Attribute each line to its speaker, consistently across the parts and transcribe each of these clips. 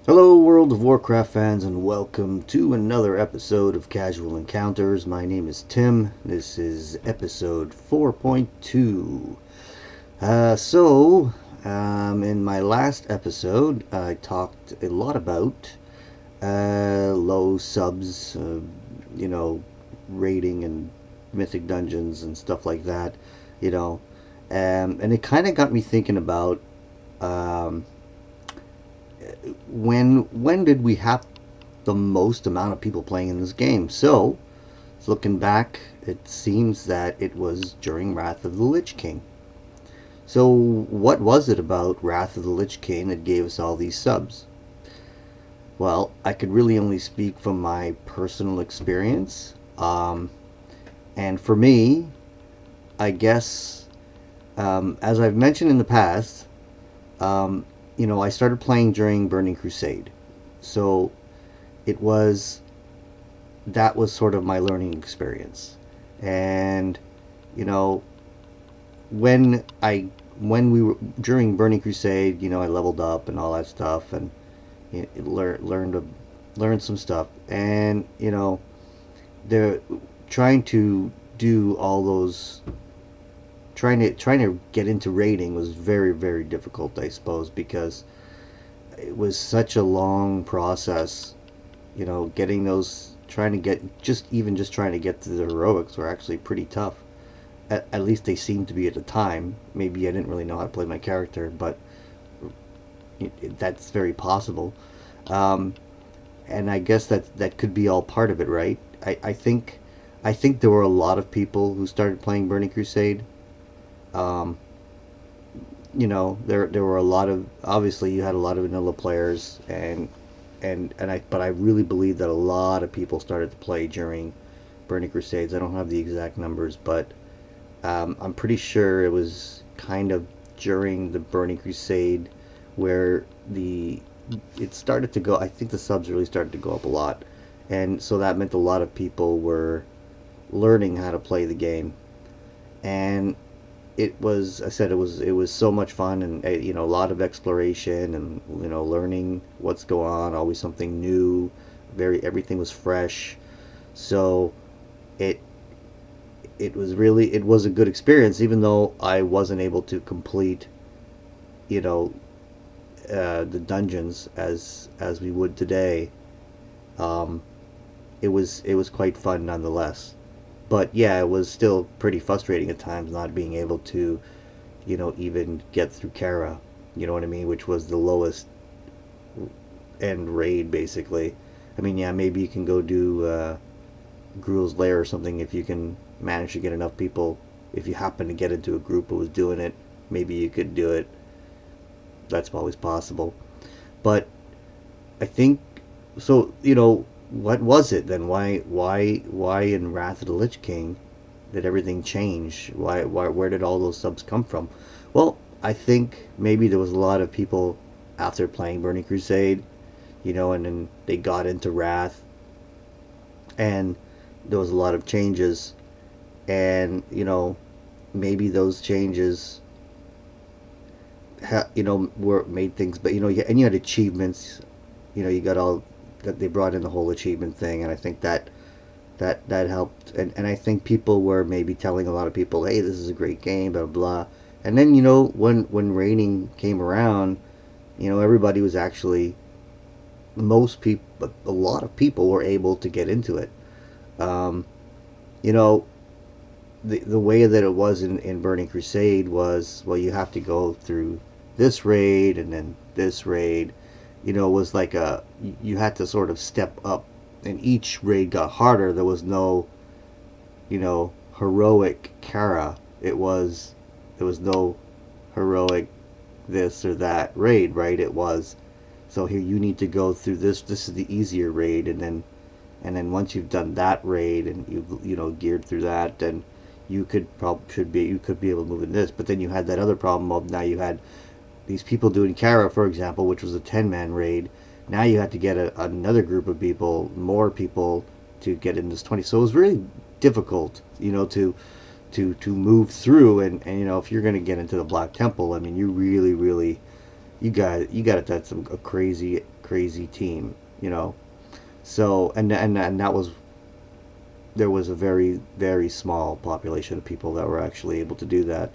Speaker 1: Hello, World of Warcraft fans, and welcome to another episode of Casual Encounters. My name is Tim. This is episode 4.2. In my last episode, I talked a lot about low subs, raiding and mythic dungeons and stuff like that, and it kind of got me thinking about um, when did we have the most amount of people playing in this game? So, looking back, it seems that it was during Wrath of the Lich King. So, what was it about Wrath of the Lich King that gave us all these subs? Well, I could really only speak from my personal experience. And for me, I guess, as I've mentioned in the past, I started playing during Burning Crusade. So that was sort of my learning experience. And, you know, when we were during Burning Crusade, I leveled up and all that stuff, and learned some stuff. And, they're trying to do all those trying to get into raiding was very, very difficult, I suppose, because it was such a long process. Getting those, trying to get just trying to get to the heroics were actually pretty tough. At least they seemed to be at the time. Maybe I didn't really know how to play my character, but that's very possible. And I guess that could be all part of it, right? I think there were a lot of people who started playing Burning Crusade. um, there were a lot of, obviously you had a lot of vanilla players, but I really believe that a lot of people started to play during Burning Crusades. I don't have the exact numbers, but I'm pretty sure it was kind of during the Burning Crusade where it started to go. I think the subs really started to go up a lot, and so that meant a lot of people were learning how to play the game. And it was so much fun, and a lot of exploration, and learning what's going on, always something new. Everything was fresh. So it it was a good experience, even though I wasn't able to complete you know the dungeons as we would today. um, it was quite fun nonetheless. But yeah, it was still pretty frustrating at times not being able to, even get through Kara. You know what I mean? Which was the lowest end raid, basically. I mean, yeah, maybe you can go do Gruul's Lair or something if you can manage to get enough people. If you happen to get into a group who was doing it, maybe you could do it. That's always possible. But I think so. What was it then? Why in Wrath of the Lich King did everything change? Where did all those subs come from? Well, I think maybe there was a lot of people after playing Burning Crusade, and then they got into Wrath, and there was a lot of changes, and maybe those changes were made things, but and you had achievements. You got all that, they brought in the whole achievement thing, and I think that helped. And I think people were maybe telling a lot of people, hey, this is a great game, blah blah. And then when raiding came around, everybody was actually, most people, a lot of people were able to get into it. um, you know the way that it was in Burning Crusade was, well, you have to go through this raid and then this raid. Was like you had to sort of step up, and each raid got harder. There was no, heroic Kara. There was no heroic this or that raid, right? It was, so here you need to go through this is the easier raid, and then once you've done that raid and you've geared through that, then you could be able to move in this. But then you had that other problem of, now you had these people doing Kara, for example, which was a 10-man raid. Now you had to get another group of people, more people, to get in this 20. So it was really difficult, to move through. And if you're going to get into the Black Temple, I mean, you really, really you got that's a crazy team, you know. So and that was there was a very small population of people that were actually able to do that.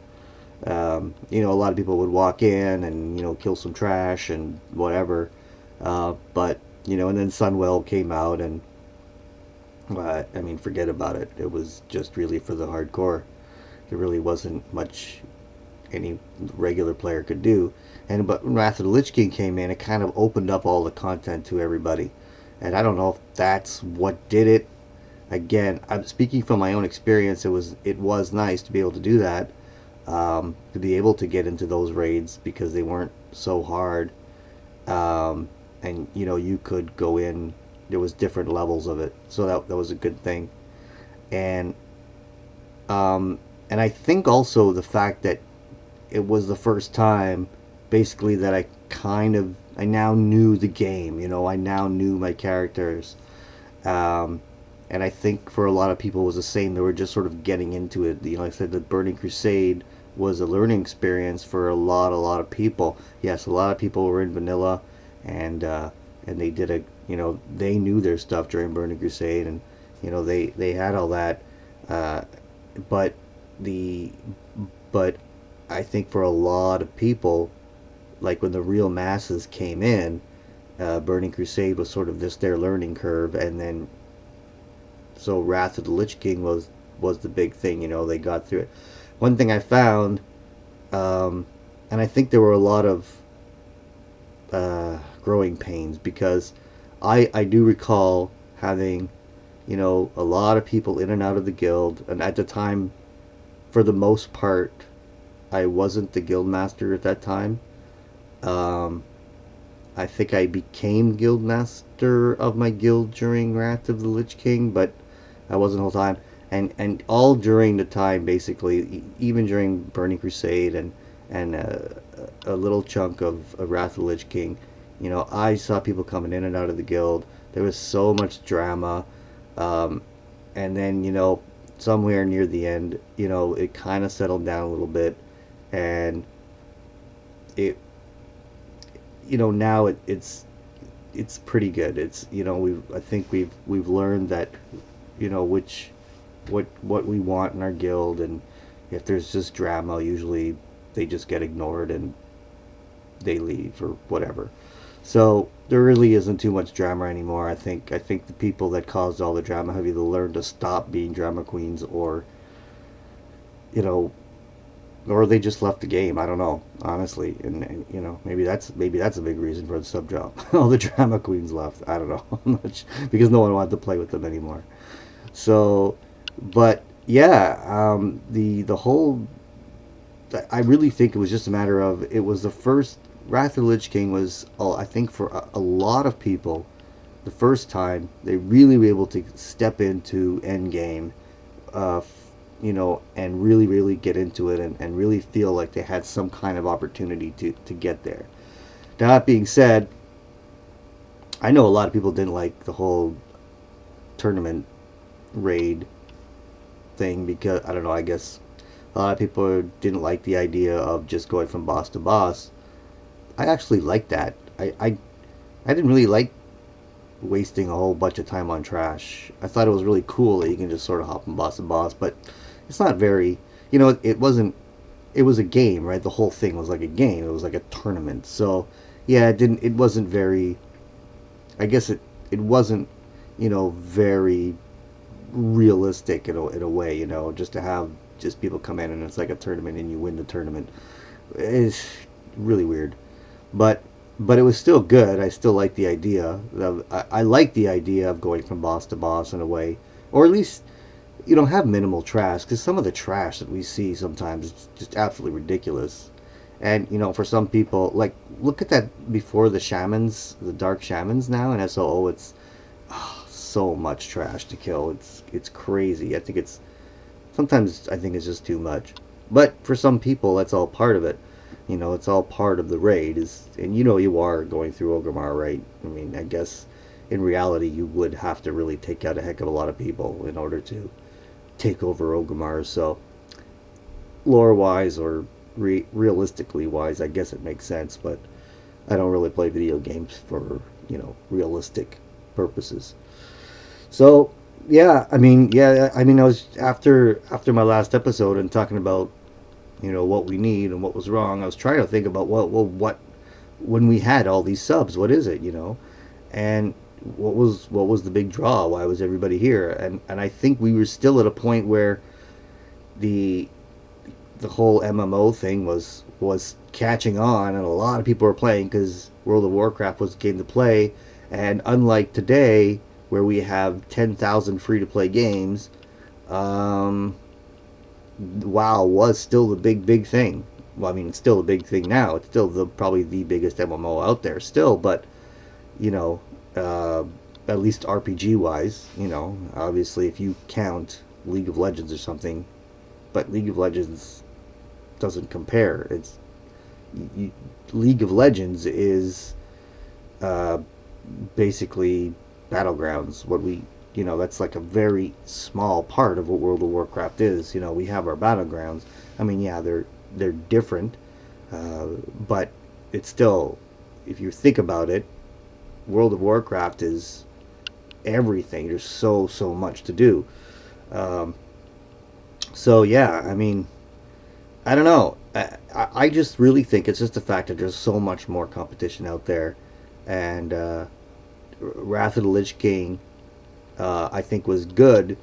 Speaker 1: A lot of people would walk in and kill some trash and whatever, but and then Sunwell came out and I mean, forget about it. It was just really for the hardcore. There really wasn't much any regular player could do. And but when Wrath of the Lich King came in, it kind of opened up all the content to everybody. And I don't know if that's what did it. Again, I'm speaking from my own experience. It was nice to be able to do that, to be able to get into those raids because they weren't so hard, and you could go in. There was different levels of it, so that was a good thing. And and I think also the fact that it was the first time, basically, that I now knew the game. I now knew my characters. And I think for a lot of people it was the same. They were just sort of getting into it. Like I said, the Burning Crusade was a learning experience for a lot of people. Yes, a lot of people were in vanilla, and they did they knew their stuff during Burning Crusade, and they had all that. But the but I think for a lot of people, like when the real masses came in, Burning Crusade was sort of their learning curve, and then so Wrath of the Lich King was the big thing. They got through it. One thing I found, and I think there were a lot of growing pains, because I do recall having a lot of people in and out of the guild, and at the time, for the most part, I wasn't the guild master at that time. Um, I think I became guild master of my guild during Wrath of the Lich King, but I wasn't the whole time. And all during the time, basically, even during Burning Crusade and a little chunk of Wrath of the Lich King, I saw people coming in and out of the guild. There was so much drama, um, and then somewhere near the end, it kind of settled down a little bit, and it now it's pretty good. It's I think we've learned that which what we want in our guild, and if there's just drama, usually they just get ignored and they leave or whatever. So there really isn't too much drama anymore. I think the people that caused all the drama have either learned to stop being drama queens, or you know or they just left the game. I don't know, honestly, and maybe that's a big reason for the sub drop. All the drama queens left. I don't know, because no one wanted to play with them anymore. So, but yeah, the whole. I really think it was just a matter of, it was the first Wrath of the Lich King was, I think for a lot of people, the first time they really were able to step into Endgame, and really, really get into it, and really feel like they had some kind of opportunity to get there. Now, that being said, I know a lot of people didn't like the whole tournament raid thing, because, I don't know, I guess a lot of people didn't like the idea of just going from boss to boss. I actually liked that. I didn't really like wasting a whole bunch of time on trash. I thought it was really cool that you can just sort of hop from boss to boss, but it's not very, it wasn't, it was a game, right? The whole thing was like a game. It was like a tournament. So, yeah, it wasn't very, I guess it wasn't, very realistic in a way, just to have just people come in and it's like a tournament and you win the tournament. It's really weird. But but it was still good. I still like the idea of, I like the idea of going from boss to boss in a way, or at least have minimal trash, because some of the trash that we see sometimes is just absolutely ridiculous. And for some people, like, look at that before the shamans, the dark shamans now in SOO. It's so much trash to kill. It's crazy. I think it's just too much. But for some people, that's all part of it. It's all part of the raid. And you are going through Orgrimmar, right? I mean, I guess in reality you would have to really take out a heck of a lot of people in order to take over Orgrimmar. So lore wise, or realistically wise, I guess it makes sense. But I don't really play video games for, realistic purposes. So, yeah, I was after my last episode and talking about, what we need and what was wrong. I was trying to think about what when we had all these subs, what is it? And what was the big draw? Why was everybody here? And I think we were still at a point where the the whole MMO thing was catching on, and a lot of people were playing because World of Warcraft was the game to play. And unlike today, where we have 10,000 free to play games, um, WoW was still the big thing. Well, I mean, it's still a big thing now. It's still probably the biggest MMO out there still, but you know, uh, at least RPG wise, obviously if you count League of Legends or something, but League of Legends doesn't compare. You, League of Legends is uh, basically battlegrounds. That's like a very small part of what World of Warcraft is. We have our battlegrounds. I mean, yeah, they're different, uh, but it's still, if you think about it, World of Warcraft is everything. There's so much to do. Um, so yeah, I mean, I don't know. I just really think it's just the fact that there's so much more competition out there, and Wrath of the Lich King, I think was good,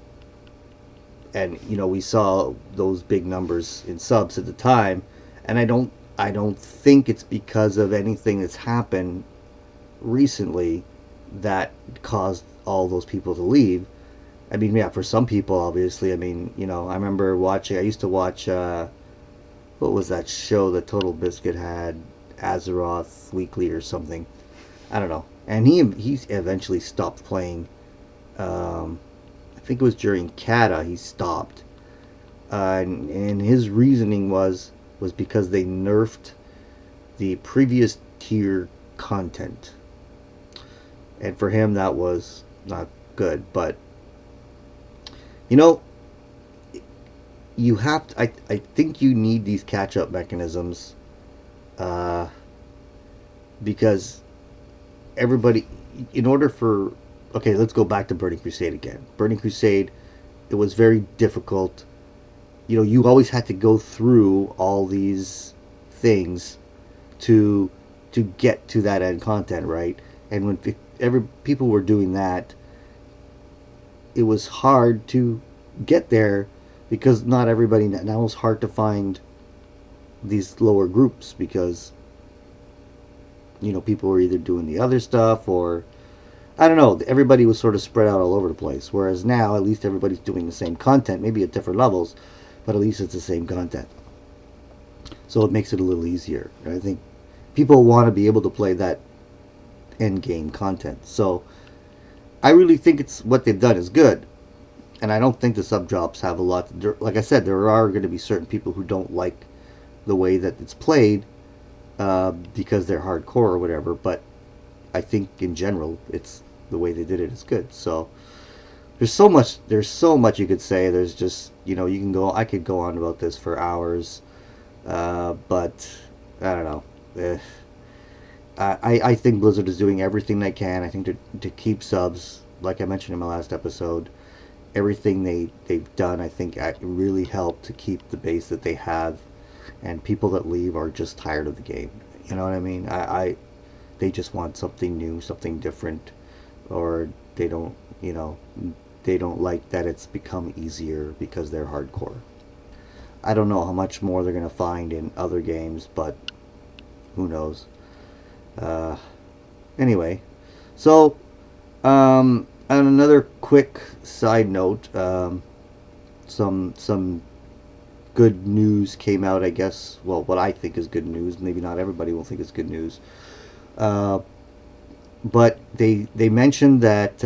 Speaker 1: and we saw those big numbers in subs at the time, and I don't think it's because of anything that's happened recently that caused all those people to leave. I mean, yeah, for some people, obviously. I mean, I remember watching. I used to watch. What was that show that Total Biscuit had? Azeroth Weekly or something. I don't know. And he eventually stopped playing. I think it was during Kata he stopped, and his reasoning was because they nerfed the previous tier content, and for him that was not good. But you know, you have to, I think you need these catch up mechanisms, uh, because everybody, in order for, okay, let's go back to Burning Crusade again. Burning Crusade, it was very difficult. You always had to go through all these things to get to that end content, right? And when every people were doing that, it was hard to get there because not everybody, now it was hard to find these lower groups because people were either doing the other stuff, or I don't know, everybody was sort of spread out all over the place. Whereas now, at least everybody's doing the same content, maybe at different levels, but at least it's the same content. So it makes it a little easier. I think people want to be able to play that end game content. So I really think it's what they've done is good. And I don't think the sub drops have a lot to do. Like I said, there are going to be certain people who don't like the way that it's played, because they're hardcore or whatever. But I think in general, it's the way they did it is good. So there's so much you could say. There's just, I could go on about this for hours, but I don't know. I think Blizzard is doing everything they can. I think to keep subs, like I mentioned in my last episode, everything they've done, I think, really helped to keep the base that they have. And people that leave are just tired of the game. You know what I mean? They just want something new, something different, or they don't, they don't like that it's become easier because they're hardcore. I don't know how much more they're gonna find in other games, but who knows? Uh, anyway, so on another quick side note, some good news came out, I guess. Well, what I think is good news. Maybe not everybody will think it's good news. Uh, but they mentioned that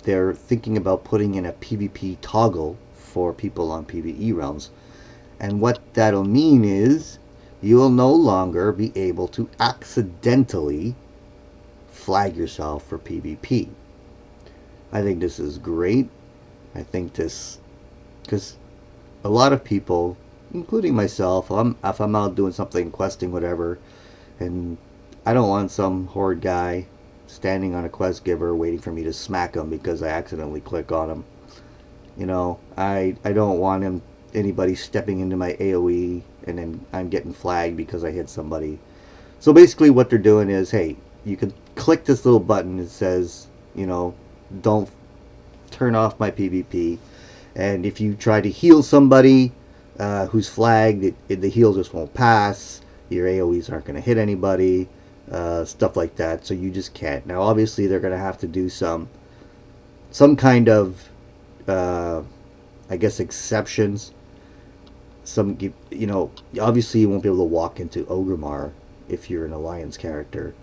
Speaker 1: they're thinking about putting in a PvP toggle for people on PvE realms. And what that'll mean is you will no longer be able to accidentally flag yourself for PvP. I think this is great. I think this, because a lot of people, including myself, if I'm out doing something, questing, whatever, and I don't want some horde guy standing on a quest giver waiting for me to smack him because I accidentally click on him. I don't want anybody stepping into my AoE and then I'm getting flagged because I hit somebody. So basically what they're doing is, hey, you can click this little button that says, don't turn off my PvP. And if you try to heal somebody who's flagged, the heal just won't pass. Your AoEs aren't going to hit anybody. Stuff like that. So you just can't. Now, obviously, they're going to have to do some kind of, I guess, exceptions. Obviously, you won't be able to walk into Ogremar if you're an Alliance character.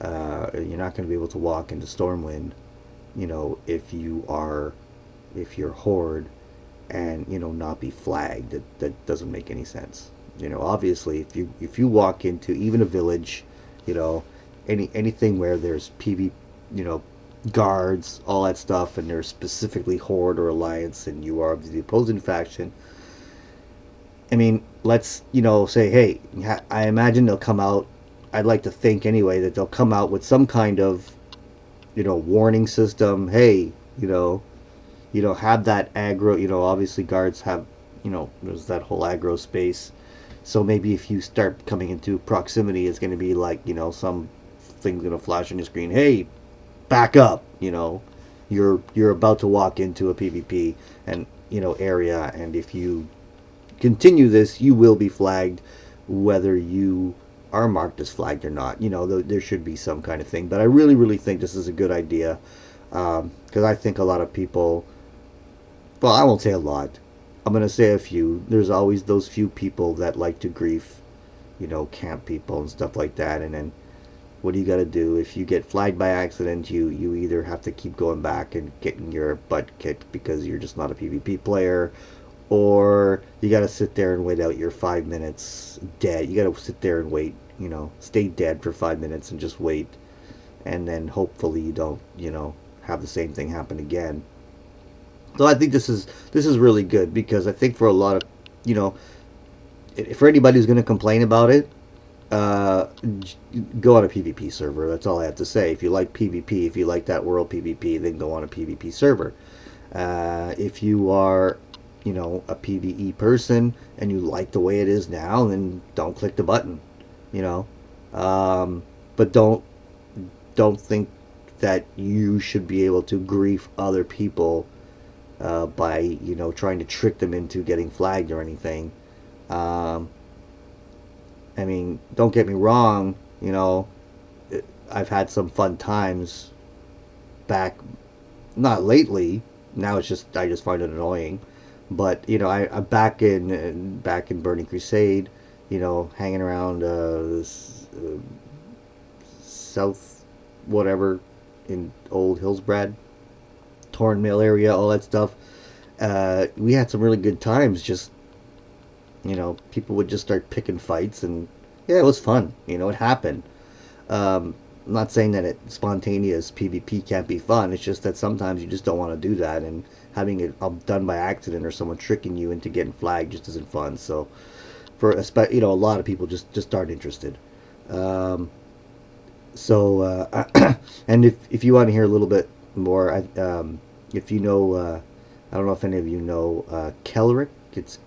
Speaker 1: You're not going to be able to walk into Stormwind, if you're Horde, and not be flagged. That doesn't make any sense. Obviously, if you walk into even a village, anything where there's PV, guards, all that stuff, and they're specifically Horde or Alliance, and you are of the opposing faction. I mean, let's say, hey, I imagine they'll come out. I'd like to think anyway that they'll come out with some kind of warning system. Hey, have that aggro. Obviously guards have there's that whole aggro space. So maybe if you start coming into proximity, it's going to be like some thing's going to flash on your screen. Hey, back up. You're about to walk into a PvP and area, and if you continue this, you will be flagged, whether you are marked as flagged or not. There should be some kind of thing. But I really, really think this is a good idea, because I think a lot of people, well, I won't say a lot, I'm going to say a few. There's always those few people that like to grief, camp people and stuff like that. And then what do you got to do? If you get flagged by accident, you either have to keep going back and getting your butt kicked because you're just not a PvP player, or you got to sit there and wait out your 5 minutes dead. You got to sit there and wait, stay dead for 5 minutes and just wait. And then hopefully you don't, have the same thing happen again. So I think this is really good, because I think for a lot of, for anybody who's going to complain about it, go on a PvP server. That's all I have to say. If you like PvP, if you like that world PvP, then go on a PvP server. If you are a PvE person and you like the way it is now, then don't click the button, but don't think that you should be able to grief other people by trying to trick them into getting flagged or anything. I mean, don't get me wrong, I've had some fun times back, not lately. Now I just find it annoying. But I'm back in Burning Crusade, hanging around south, whatever, in Old Hillsbrad, Tornmill area, all that stuff. We had some really good times. Just people would just start picking fights, and yeah, it was fun. It happened. I'm not saying that spontaneous PvP can't be fun. It's just that sometimes you just don't want to do that, and having it done by accident or someone tricking you into getting flagged just isn't fun. So for a lot of people just aren't interested. And if you want to hear a little bit more, if I don't know if any of you know Kelric. It's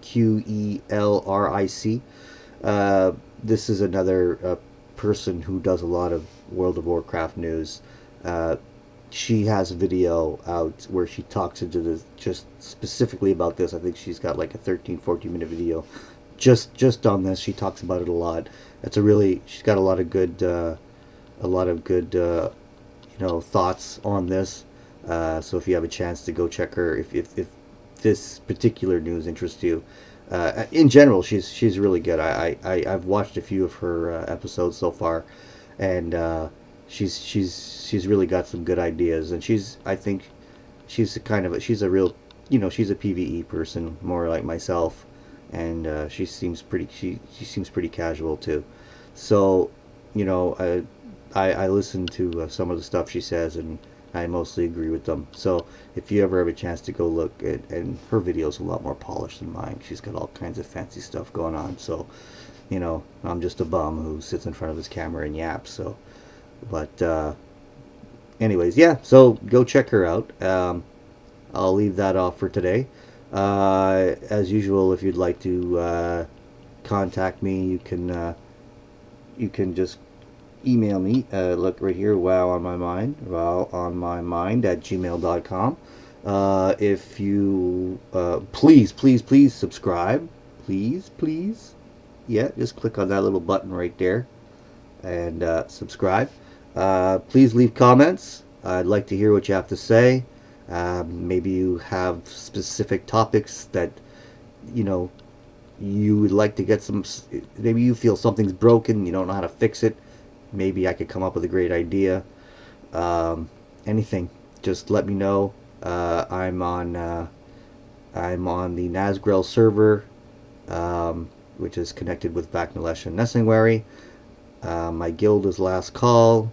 Speaker 1: Qelric. This is another person who does a lot of World of Warcraft news. She has a video out where she talks into this, just specifically about this. I think she's got like a 13-14 minute video just on this. She talks about it a lot. She's got a lot of good thoughts on this. So if you have a chance to go check her, if this particular news interests you, in general, she's really good. I've watched a few of her episodes so far, and she's really got some good ideas. And I think she's a real, she's a PvE person, more like myself, and she seems pretty casual too. So I listen to some of the stuff she says, and I mostly agree with them. So if you ever have a chance to go look at, and her video's a lot more polished than mine. She's got all kinds of fancy stuff going on. So, you know, I'm just a bum who sits in front of his camera and yaps. So, but anyways, yeah. So go check her out. I'll leave that off for today. As usual, if you'd like to contact me, you can just email me. Look right here. Wow on my mind. Wow on my mind at gmail.com. If you please subscribe. Please. Yeah, just click on that little button right there and subscribe. Please leave comments. I'd like to hear what you have to say. Maybe you have specific topics that you know you would like to get some. Maybe you feel something's broken, you don't know how to fix it. Maybe I could come up with a great idea. Anything, just let me know. I'm on the Nazgrel server, which is connected with Vaknalesh and Nessingwary. My guild is Last Call.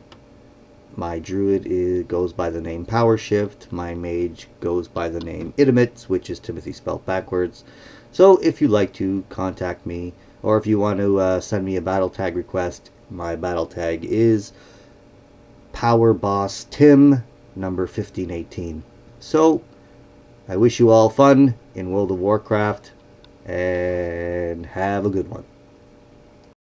Speaker 1: My druid goes by the name PowerShift. My mage goes by the name Idamit, which is Timothy spelled backwards. So if you'd like to contact me, or if you want to send me a battle tag request, my battle tag is PowerBoss Tim, number 1518. So I wish you all fun in World of Warcraft, and have a good one.